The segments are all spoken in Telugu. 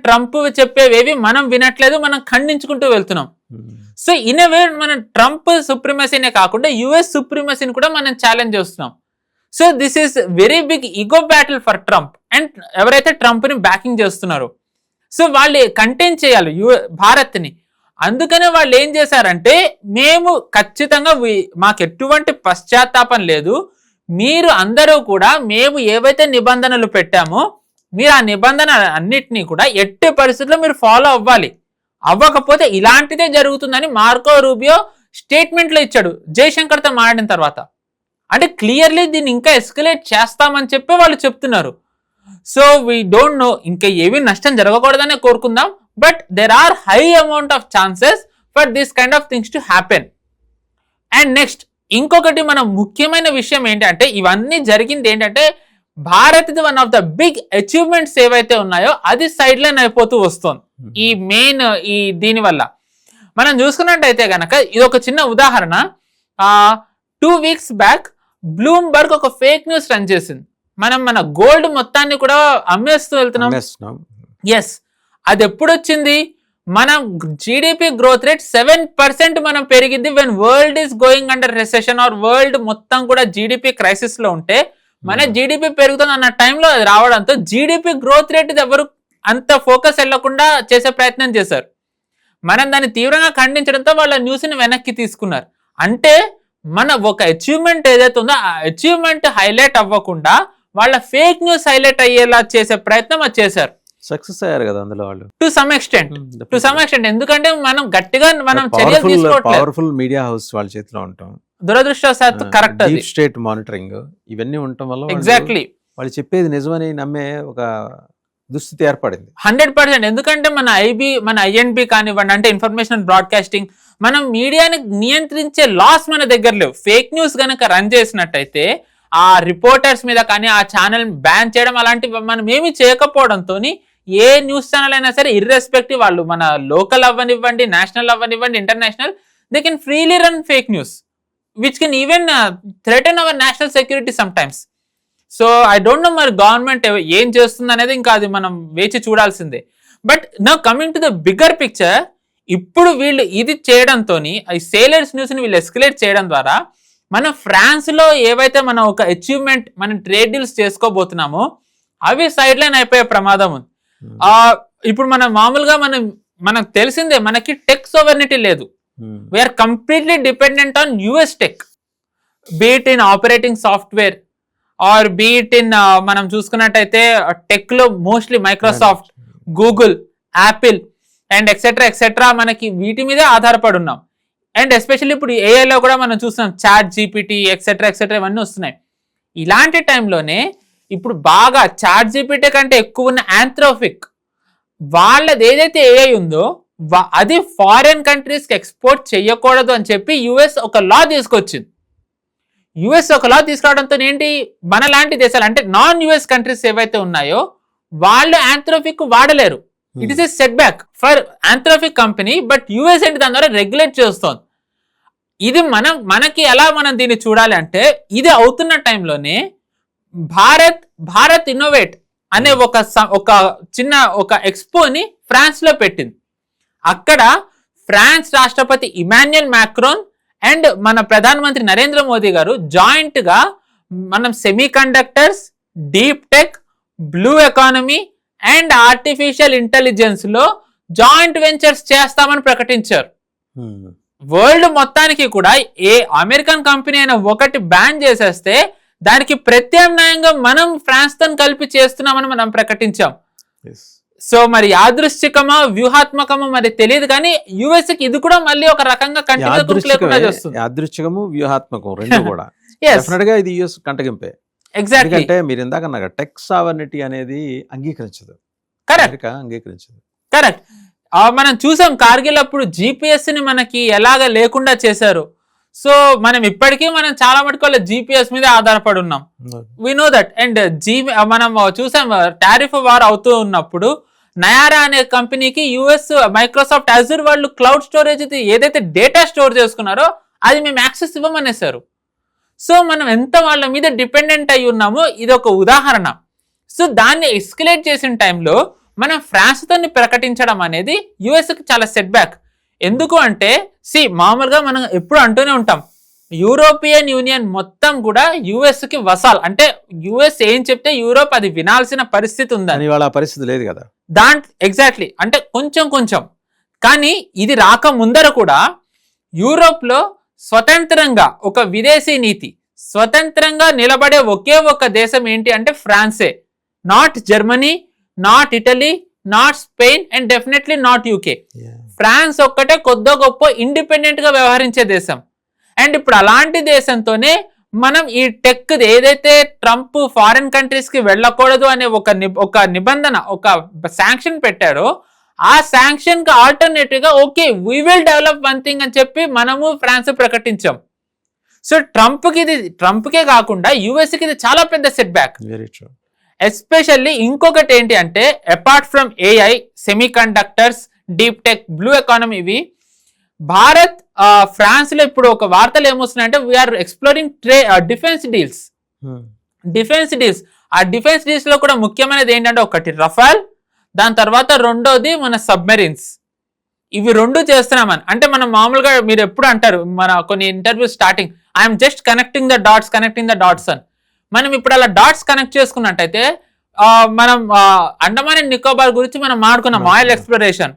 ట్రంప్ చెప్పేవేవి మనం వినట్లేదు, మనం ఖండించుకుంటూ వెళ్తున్నాం. సో ఇన్ ఏ వే మనం ట్రంప్ సుప్రీమసీనే కాకుండా యుఎస్ సుప్రీమసీని కూడా మనం ఛాలెంజ్ చేస్తున్నాం. So this is very big ego battle for Trump and ఎవరైతే ట్రంప్ని బ్యాకింగ్ చేస్తున్నారో. సో వాళ్ళు కంటైన్ చేయాలి భారత్ని. అందుకనే వాళ్ళు ఏం చేశారంటే, మేము ఖచ్చితంగా మాకు ఎటువంటి పశ్చాత్తాపం లేదు, మీరు అందరూ కూడా మేము ఏవైతే నిబంధనలు పెట్టామో మీరు ఆ నిబంధన అన్నిటినీ కూడా ఎట్టి పరిస్థితుల్లో మీరు ఫాలో అవ్వాలి, అవ్వకపోతే ఇలాంటిదే జరుగుతుందని మార్కో రూబియో స్టేట్మెంట్లో ఇచ్చాడు జయశంకర్తో మాట్లాడిన తర్వాత. అంటే క్లియర్లీ దీన్ని ఇంకా ఎస్కలేట్ చేస్తామని చెప్పి వాళ్ళు చెప్తున్నారు. సో వీ డోంట్ నో, ఇంకా ఏమీ నష్టం జరగకూడదనే కోరుకుందాం. But there are high amount of chances for this kind of things to happen. And next ఇంకొకటి మన ముఖ్యమైన విషయం ఏంటంటే, ఇవన్నీ జరిగింది ఏంటంటే భారత్ది one of the big achievements ఏవైతే ఉన్నాయో అది సైడ్ లైన్ అయిపోతూ వస్తుంది ఈ మెయిన్ దీని వల్ల. మనం చూసుకున్నట్టయితే గనక ఇది ఒక చిన్న ఉదాహరణ. 2 weeks బ్యాక్ బ్లూంబర్గ్ ఒక ఫేక్ న్యూస్ రన్ చేసింది. మన గోల్డ్ మొత్తాన్ని కూడా అమ్మేస్తూ వెళ్తున్నాం. ఎస్, అది ఎప్పుడు వచ్చింది? మనం జీడిపి గ్రోత్ రేట్ 7% మనం పెరిగింది when world is going under recession or world మొత్తం కూడా జీడిపి క్రైసిస్ లో ఉంటే మన జీడిపి పెరుగుతుంది అన్న టైంలో అది రావడంతో జీడిపి గ్రోత్ రేట్ ఎవరు అంత ఫోకస్ వెళ్లకుండా చేసే ప్రయత్నం చేశారు. మనం దాన్ని తీవ్రంగా ఖండించడంతో వాళ్ళ న్యూస్ని వెనక్కి తీసుకున్నారు. అంటే మన ఒక అచీవ్మెంట్ ఏదైతే ఉందో ఆ అచీవ్మెంట్ హైలైట్ అవ్వకుండా వాళ్ళ ఫేక్ న్యూస్ హైలైట్ అయ్యేలా చేసే ప్రయత్నం అది చేశారు. సక్సెస్ అయ్యారు కదా అందులో వాళ్ళు టు సమ్ ఎక్స్టెంట్. ఎందుకంటే మనం గట్టిగా మనం చర్యలు తీసుకోవట్లేదు. పవర్ఫుల్ మీడియా హౌస్ వాళ్ళ చేతిలో ఉంటాం. దురదృష్టవశాత్తు కరెక్ట్ డీప్ స్టేట్ మానిటరింగ్ ఇవన్నీ ఉండటం వల్ల ఎగ్జాక్ట్లీ వాళ్ళు చెప్పేది నిజమని నమ్మే ఒక దుస్థితి ఏర్పడింది 100%. ఎందుకంటే మన ఐఎన్బి కానివ్వండి, అంటే ఇన్ఫర్మేషన్ బ్రాడ్కాస్టింగ్, మనం మీడియాని నియంత్రించే లాస్ మన దగ్గర లేవు. ఫేక్ న్యూస్ గనక రన్ చేసినట్టయితే ఆ రిపోర్టర్స్ మీద కానీ ఆ ఛానల్ బ్యాన్ చేయడం అలాంటివి మనం ఏమీ చేయకపోవడంతో ఏ న్యూస్ ఛానల్ అయినా సరే ఇర్రెస్పెక్టివ్ వాళ్ళు మన లోకల్ అవ్వనివ్వండి, నేషనల్ అవ్వనివ్వండి, international, they can freely run fake news which can even threaten our national security some times. So I don't know మరి గవర్నమెంట్ ఏం చేస్తుంది అనేది ఇంకా అది మనం వేచి చూడాల్సిందే. But now coming to the bigger picture, ఇప్పుడు వీళ్ళు ఇది చేయడంతో ఈ సేలర్స్ న్యూస్ని వీళ్ళు ఎస్కలేట్ చేయడం ద్వారా మనం ఫ్రాన్స్లో ఏవైతే మనం ఒక అచీవ్మెంట్ మనం ట్రేడ్ డీల్స్ చేసుకోబోతున్నామో అవి సైడ్ లైన్ అయిపోయే ప్రమాదం ఉంది. ఇప్పుడు మనం మామూలుగా మనకు తెలిసిందే మనకి టెక్ సోవర్నిటీ లేదు. We are completely dependent on US tech, be it in operating software or be it in మనం చూసుకున్నట్టయితే టెక్ లో mostly Microsoft, Google, Apple and etcetera మనకి వీటి మీదే ఆధారపడి ఉన్నాం. అండ్ ఎస్పెషల్లీ ఇప్పుడు ఏఐలో కూడా మనం చూస్తున్నాం చాట్ జీపీటీ ఎక్సెట్రా ఇవన్నీ వస్తున్నాయి. ఇలాంటి టైంలోనే ఇప్పుడు బాగా చాట్ జీపీటీ కంటే ఎక్కువ ఉన్న ఆంథ్రోపిక్ వాళ్ళది ఏదైతే ఏఐ ఉందో అది ఫారిన్ కంట్రీస్కి ఎక్స్పోర్ట్ చేయకూడదు అని చెప్పి యుఎస్ ఒక లా తీసుకొచ్చింది. యుఎస్ ఒక లా తీసుకురావడంతో ఏంటి, మన లాంటి దేశాలు అంటే నాన్ యుఎస్ కంట్రీస్ ఏవైతే ఉన్నాయో వాళ్ళు ఆంథ్రోపిక్ వాడలేరు. It is a setback for Anthropic company. But US ఏంటి దాని ద్వారా రెగ్యులేట్ చేస్తోంది. ఇది మనకి ఎలా మనం దీన్ని చూడాలి అంటే, ఇది అవుతున్న టైంలోనే భారత్ ఇన్నోవేట్ అనే ఒక చిన్న ఒక ఎక్స్పోని ఫ్రాన్స్ లో పెట్టింది. అక్కడ ఫ్రాన్స్ రాష్ట్రపతి ఇమాన్యుయల్ మ్యాక్రోన్ అండ్ మన ప్రధానమంత్రి నరేంద్ర మోదీ గారు జాయింట్ గా మనం semi conductors, deep tech, blue economy and artificial intelligence లో జాయింట్ వెంచర్స్ చేస్తామని ప్రకటించారు. వరల్డ్ మొత్తానికి కూడా ఏ అమెరికన్ కంపెనీ అయినా ఒకటి బ్యాన్ చేసేస్తే దానికి ప్రత్యామ్నాయంగా మనం ఫ్రాన్స్ తో కలిపి చేస్తున్నామని మనం ప్రకటించాం. సో మరి యాదృశ్చికమా వ్యూహాత్మకమా మరి తెలియదు, కానీ యుఎస్ కి ఇది కూడా మళ్ళీ ఒక రకంగా యాదృశ్చికము వ్యూహాత్మకం రెండు కూడా డెఫినెట్ గా ఇది యుఎస్ కంటగింపే. ఎగ్జాక్ట్లీ. అంటే మీరు ఇందాక అన్నారు టెక్ సావర్నిటీ అనేది అంగీకరించదు. కరెక్ట్, అంగీకరించదు. కరెక్ట్. మనం చూసాం కార్గిల్ అప్పుడు జిపిఎస్ ని మనకి ఎలాగ లేకుండా చేశారు. సో మనం ఇప్పటికీ మనం చాలా మటుకు జిపిఎస్ మీద ఆధారపడి ఉన్నాం. We know that. అండ్ మనం చూసాం టారిఫ్ వార్ అవుతూ ఉన్నప్పుడు నయారా అనే కంపెనీకి యుఎస్ మైక్రోసాఫ్ట్ అజూర్ వాళ్ళు క్లౌడ్ స్టోరేజ్ ఏదైతే డేటా స్టోర్ చేసుకున్నారో అది మేము యాక్సెస్ ఇవ్వమనేసారు. సో మనం ఎంత వాళ్ళ మీద డిపెండెంట్ అయి ఉన్నామో ఇది ఒక ఉదాహరణ. సో దాన్ని ఎస్కలేట్ చేసిన టైంలో మనం ఫ్రాన్స్ తోని ప్రకటించడం అనేది యుఎస్ కి చాలా సెట్ బ్యాక్. ఎందుకు అంటే మామూలుగా మనం ఎప్పుడు అంటూనే ఉంటాం, యూరోపియన్ యూనియన్ మొత్తం కూడా యుఎస్ కి వసాల్, అంటే యుఎస్ ఏం చెప్తే యూరోప్ అది వినాల్సిన పరిస్థితి ఉందని. ఇవాళ పరిస్థితి లేదు కదా ఎగ్జాక్ట్లీ, అంటే కొంచెం. కానీ ఇది రాక ముందర కూడా యూరోప్ లో స్వతంత్రంగా ఒక విదేశీ నీతి, స్వతంత్రంగా నిలబడే ఒకే ఒక దేశం ఏంటి అంటే ఫ్రాన్సే. Not Germany, not Italy, not Spain and definitely not UK. France ఒక్కటే కొద్దో గొప్ప ఇండిపెండెంట్ గా వ్యవహరించే దేశం. అండ్ ఇప్పుడు అలాంటి దేశంతోనే మనం ఈ టెక్ ఏదైతే ట్రంప్ ఫారిన్ కంట్రీస్ కి వెళ్ళకూడదు అనే ఒక నిబంధన, ఒక శాంక్షన్ పెట్టారో, ఆ శాంక్షన్ కి ఆల్టర్నేటివ్ గా okay we will develop one thing అని చెప్పి మనము ఫ్రాన్స్ ప్రకటించాం. సో ట్రంప్కే కాకుండా యుఎస్ కి ఇది చాలా పెద్ద set back. Very true. Especially ఇంకొకటి ఏంటి అంటే, apart from AI, semi conductors, deep tech, blue economy, ఇవి భారత్ ఫ్రాన్స్ లో ఇప్పుడు ఒక వార్తలు ఏమొస్తున్నాయంటే వీఆర్ ఎక్స్ప్లోరింగ్ డిఫెన్స్ డీల్స్. ఆ డిఫెన్స్ డీల్స్ లో కూడా ముఖ్యమైనది ఏంటంటే, ఒకటి రఫాల్, దాని తర్వాత రెండోది మన సబ్మెరీన్స్. ఇవి రెండు చేస్తున్నామని అంటే మనం మామూలుగా మీరు ఎప్పుడు అంటారు మన కొన్ని interview starting, I'm just connecting the dots అని. మనం ఇప్పుడు అలా డాట్స్ కనెక్ట్ చేసుకున్నట్టయితే మనం అండమాన్ అండ్ నికోబార్ గురించి మనం మాట్లాడుకున్నాం, ఆయిల్ ఎక్స్ప్లోరేషన్.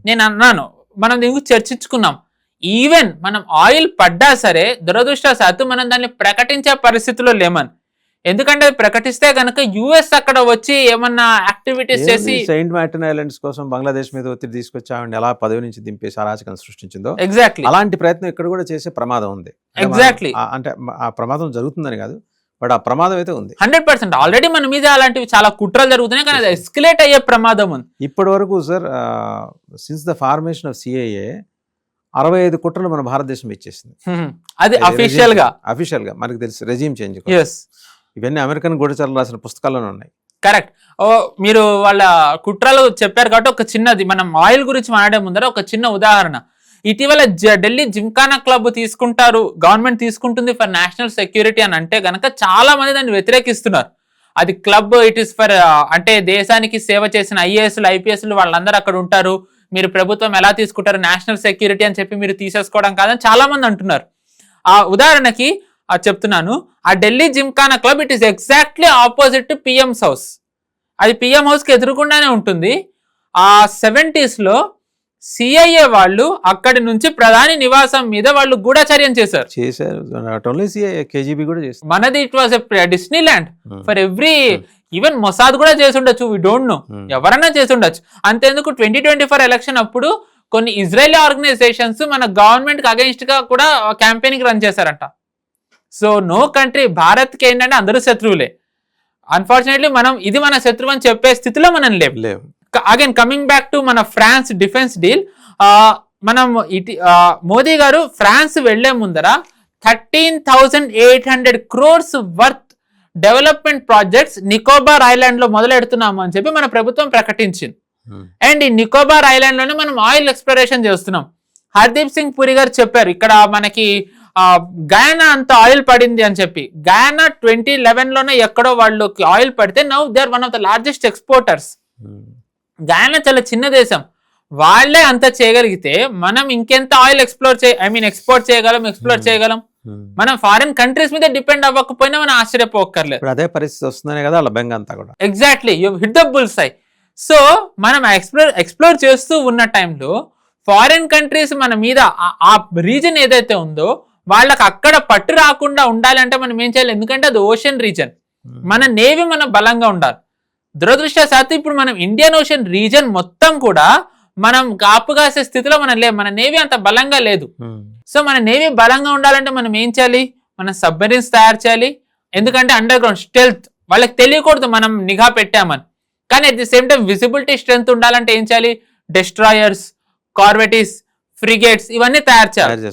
నేను అన్నాను, మనం దీని గురించి చర్చించుకున్నాం. ఈవెన్ మనం ఆయిల్ పడ్డా సరే దురదృష్టవశాత్తు మనం దాన్ని ప్రకటించే పరిస్థితిలో లేమని. ఎందుకంటే ప్రకటిస్తే కనుక యుఎస్ అక్కడ వచ్చి ఏమన్నా యాక్టివిటీస్ చేసి సెయింట్ మార్టిన్ ఐలాండ్స్ కోసం బంగ్లాదేశ్ మీద ఒత్తిడి తీసుకొచ్చి ఆవిడ ఎలా పదవి నుంచి దింపేసి అరాచకం సృష్టించిందో, ఎగ్జాక్ట్లీ అలాంటి ప్రయత్నం ఇక్కడ కూడా చేసే ప్రమాదం ఉంది. ఎగ్జాక్ట్లీ, అంటే ఆ ప్రమాదం జరుగుతుందని కాదు, బట్ ఆ ప్రమాదం అయితే ఉంది 100%. ఆల్రెడీ మన మీద అలాంటివి చాలా కుట్రలు జరుగుతున్నాయి, కానీ అది ఎస్కలేట్ అయ్యే ప్రమాదం ఉంది. ఇప్పటి వరకు sir since the formation of CIA 65 కుట్రలు మన భారతదేశం ఇచ్చేసింది. అది అఫీషియల్ గా మనకు తెలుసు, రెజీమ్ చేంజ్. ఇవన్నీ అమెరికన్ గూఢచర్లు రాసిన పుస్తకాల్లోనే ఉన్నాయి. కరెక్ట్. మీరు వాళ్ళ కుట్రలు చెప్పారు కాబట్టి ఒక చిన్నది, మనం ఆయిల్ గురించి మాట్లాడే ముందర ఒక చిన్న ఉదాహరణ. ఇటీవల ఢిల్లీ జిమ్ఖానా క్లబ్ గవర్నమెంట్ తీసుకుంటుంది ఫర్ నేషనల్ సెక్యూరిటీ అని అంటే గనక చాలా మంది దాన్ని వ్యతిరేకిస్తున్నారు. అది క్లబ్, ఇట్ ఈస్ ఫర్ అంటే దేశానికి సేవ చేసిన ఐఏఎస్లు, ఐపీఎస్లు వాళ్ళందరూ అక్కడ ఉంటారు, మీరు ప్రభుత్వం ఎలా తీసుకుంటారు నేషనల్ సెక్యూరిటీ అని చెప్పి మీరు తీసేసుకోవడం కాదని చాలా మంది అంటున్నారు. ఆ ఉదాహరణకి చెప్తున్నాను, ఆ Delhi Gymkhana club it is exactly opposite to PM's house. అది పిఎం హౌస్ కి ఎదురుకుండానే ఉంటుంది. ఆ 70s లో సిఐఏ వాళ్ళు అక్కడి నుంచి ప్రధాని నివాసం మీద వాళ్ళు గూఢచర్యం చేశారు. మనది it was a Disney land for every, even Mossad కూడా చేసి ఉండొచ్చు, వి డోంట్ నో, ఎవరైనా చేసి ఉండొచ్చు. అంతేందుకు 2024 ఎలక్షన్ అప్పుడు కొన్ని ఇజ్రాయలీ ఆర్గనైజేషన్స్ మన గవర్నమెంట్ కి అగెన్స్ట్ గా కూడా క్యాంపెయినింగ్ రన్ చేశారంట. సో నో కంట్రీ, భారత్ కి ఏంటంటే అందరూ శత్రువులే. అన్ఫార్చునేట్లీ మనం ఇది మన శత్రువు అని చెప్పే స్థితిలో మనం లేవు. అగైన్ కమింగ్ బ్యాక్ టు మన ఫ్రాన్స్ డిఫెన్స్ డీల్, మనం మోదీ గారు ఫ్రాన్స్ వెళ్లే ముందర 13,800 crores worth development projects Nicobar island లో మొదలెడుతున్నాము అని చెప్పి మన ప్రభుత్వం ప్రకటించింది. అండ్ ఈ నికోబార్ ఐలాండ్ లోనే మనం ఆయిల్ ఎక్స్ప్లోరేషన్ చేస్తున్నాం. హర్దీప్ సింగ్ పురి గారు చెప్పారు, ఇక్కడ మనకి గయానా అంత ఆయిల్ పడింది అని చెప్పి. గయానా 2011 లోనే ఎక్కడో వాళ్ళకి ఆయిల్ పడితే now they are one of the largest exporters. Guyana చాలా చిన్న దేశం, వాళ్లే అంత చేయగలిగితే మనం ఇంకెంత ఆయిల్ ఎక్స్పోర్ట్ చేయగలం. మనం ఫారిన్ కంట్రీస్ మీద డిపెండ్ అవ్వకపోయినా మనం ఆశ్చర్యపోక్కర్లేదు. అదే పరిస్థితి వస్తుందనే కదా అలా బెంగ అంతా కూడా. Exactly, you hit the bulls I. So మనం ఎక్స్ప్లోర్ చేస్తూ ఉన్న టైంలో ఫారిన్ కంట్రీస్ మన మీద ఆ రీజన్ ఏదైతే ఉందో వాళ్ళకి అక్కడ పట్టు రాకుండా ఉండాలంటే మనం ఏం చేయాలి? ఎందుకంటే అది ఓషన్ రీజన్, మన నేవీ మన బలంగా ఉండాలి. దురదృష్టవశాత్తు ఇప్పుడు మనం ఇండియన్ ఓషన్ రీజన్ మొత్తం కూడా మనం కాపు కాసే స్థితిలో మనం లేవు, మన నేవీ అంత బలంగా లేదు. సో మన నేవీ బలంగా ఉండాలంటే మనం ఏం చేయాలి? మనం సబ్మెరీన్స్ తయారు చేయాలి. ఎందుకంటే అండర్ గ్రౌండ్ స్టెల్త్, వాళ్ళకి తెలియకూడదు మనం నిఘా పెట్టామని. కానీ at the same time visibility strength ఉండాలంటే ఏం చేయాలి? డెస్ట్రాయర్స్, కార్వెటీస్, ఫ్రిగేట్స్ ఇవన్నీ తయారు చేయాలి.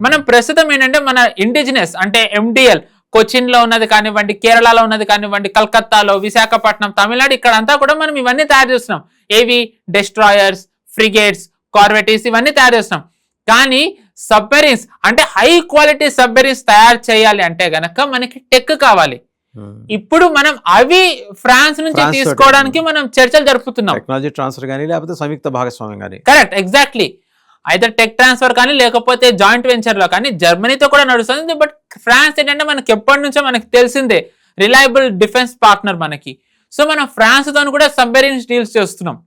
మనం ప్రస్తుతం ఏంటంటే మన ఇండిజినస్ అంటే MDL కొచ్చిన్ లో ఉన్నది కానివ్వండి, కేరళలో ఉన్నది కానివ్వండి, కలకత్తాలో, విశాఖపట్నం, తమిళనాడు, ఇక్కడ అంతా కూడా మనం ఇవన్నీ తయారు చేస్తున్నాం. ఏవి? డెస్ట్రాయర్స్, ఫ్రిగేట్స్, కార్వెటీస్ ఇవన్నీ తయారు చేస్తున్నాం. కానీ సబ్మెరీన్స్ అంటే హై క్వాలిటీ సబ్మెరీన్స్ తయారు చేయాలి అంటే గనక మనకి టెక్ కావాలి. ఇప్పుడు మనం అవి ఫ్రాన్స్ నుంచి ఫ్రాన్స్ తోటి. తీసుకోవడానికి మనం చర్చలు జరుపుతున్నాం. టెక్నాలజీ ట్రాన్స్ఫర్ కానీ లేకపోతే సంయుక్త భాగస్వామ్యం కానీ. Correct, exactly. అయితే టెక్ ట్రాన్స్ఫర్ కానీ లేకపోతే జాయింట్ వెంచర్ లో కానీ జర్మనీతో కూడా నడుస్తుంది. బట్ ఫ్రాన్స్ ఏంటంటే మనకి ఎప్పటి నుంచో మనకి తెలిసిందే రిలయబుల్ డిఫెన్స్ పార్ట్నర్ మనకి. సో మనం ఫ్రాన్స్ తో కూడా సబ్మెరీన్ డీల్స్ చేస్తున్నాం.